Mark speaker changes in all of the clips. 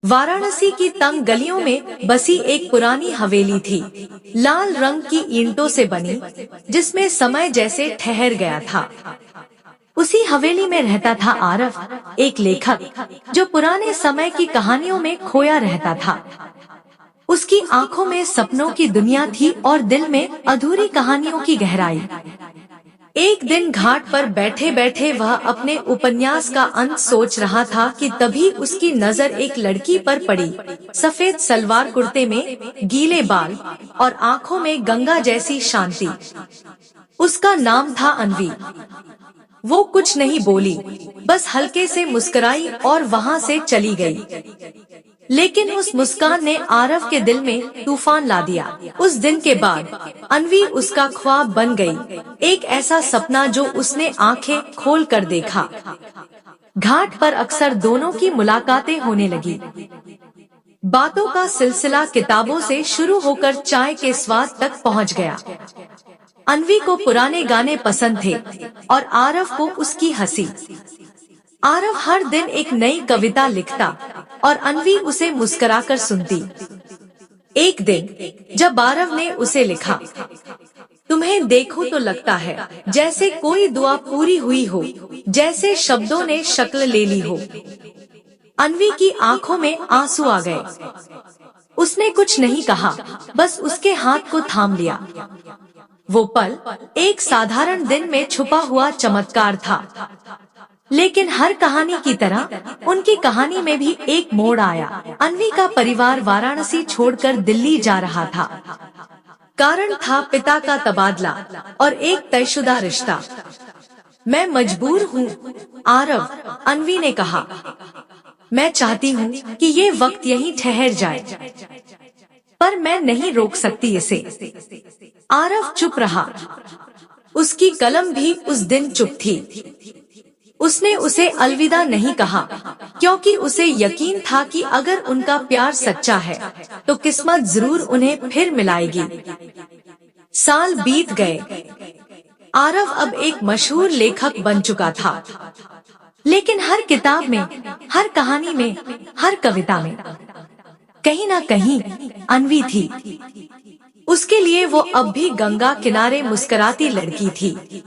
Speaker 1: वाराणसी की तंग गलियों में बसी एक पुरानी हवेली थी, लाल रंग की ईंटों से बनी, जिसमें समय जैसे ठहर गया था। उसी हवेली में रहता था आरव, एक लेखक जो पुराने समय की कहानियों में खोया रहता था। उसकी आंखों में सपनों की दुनिया थी और दिल में अधूरी कहानियों की गहराई। एक दिन घाट पर बैठे बैठे वह अपने उपन्यास का अंत सोच रहा था कि तभी उसकी नजर एक लड़की पर पड़ी। सफेद सलवार कुर्ते में, गीले बाल और आंखों में गंगा जैसी शांति। उसका नाम था अन्वी। वो कुछ नहीं बोली, बस हल्के से मुस्कुराई और वहां से चली गई। लेकिन उस मुस्कान ने आरव के दिल में तूफान ला दिया। उस दिन के बाद अन्वी उसका ख्वाब बन गई, एक ऐसा सपना जो उसने आंखें खोल कर देखा। घाट पर अक्सर दोनों की मुलाकातें होने लगी। बातों का सिलसिला किताबों से शुरू होकर चाय के स्वाद तक पहुंच गया। अन्वी को पुराने गाने पसंद थे और आरव को उसकी हंसी। आरव हर दिन एक नई कविता लिखता और अन्वी उसे मुस्कुराकर सुनती। एक दिन जब आरव ने उसे लिखा, तुम्हें देखो तो लगता है जैसे कोई दुआ पूरी हुई हो, जैसे शब्दों ने शक्ल ले ली हो। अन्वी की आंखों में आंसू आ गए। उसने कुछ नहीं कहा, बस उसके हाथ को थाम लिया। वो पल एक साधारण दिन में छुपा हुआ चमत्कार था, लेकिन हर कहानी की तरह उनकी कहानी में भी एक मोड़ आया। अन्वी का परिवार वाराणसी छोड़कर दिल्ली जा रहा था। कारण था पिता का तबादला और एक तयशुदा रिश्ता। मैं मजबूर हूँ आरव, अन्वी ने कहा। मैं चाहती हूँ कि ये वक्त यहीं ठहर जाए, पर मैं नहीं रोक सकती इसे। आरव चुप रहा। उसकी कलम भी उस दिन चुप थी। उसने उसे अलविदा नहीं कहा, क्योंकि उसे यकीन था कि अगर उनका प्यार सच्चा है तो किस्मत जरूर उन्हें फिर मिलाएगी। साल बीत गए। आरव अब एक मशहूर लेखक बन चुका था, लेकिन हर किताब में, हर कहानी में, हर कविता में कहीं ना कहीं अन्वी थी। उसके लिए वो अब भी गंगा किनारे मुस्कुराती लड़की थी।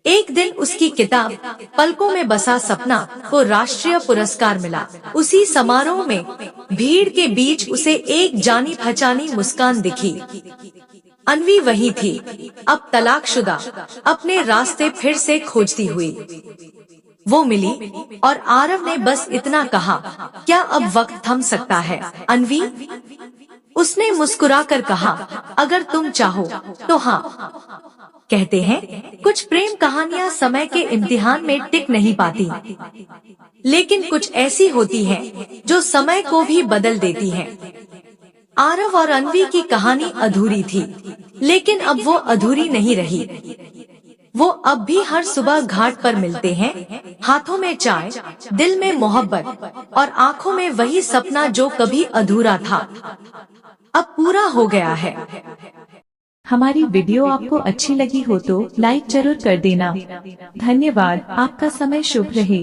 Speaker 1: एक दिन उसकी किताब पलकों में बसा सपना को राष्ट्रीय पुरस्कार मिला। उसी समारोह में भीड़ के बीच उसे एक जानी पहचानी मुस्कान दिखी। अन्वी वही थी, अब तलाकशुदा, अपने रास्ते फिर से खोजती हुई। वो मिली और आरव ने बस इतना कहा, क्या अब वक्त थम सकता है अन्वी? उसने मुस्कुराकर कहा, अगर तुम चाहो तो हाँ। कहते हैं कुछ प्रेम कहानियां समय के इम्तिहान में टिक नहीं पाती, लेकिन कुछ ऐसी होती हैं जो समय को भी बदल देती हैं। आरव और अन्वी की कहानी अधूरी थी, लेकिन अब वो अधूरी नहीं रही। वो अब भी हर सुबह घाट पर मिलते हैं, हाथों में चाय, दिल में मोहब्बत और आंखों में वही सपना जो कभी अधूरा था, अब पूरा हो गया है।
Speaker 2: हमारी वीडियो आपको अच्छी लगी हो तो लाइक जरूर कर देना। धन्यवाद। आपका समय शुभ रहे।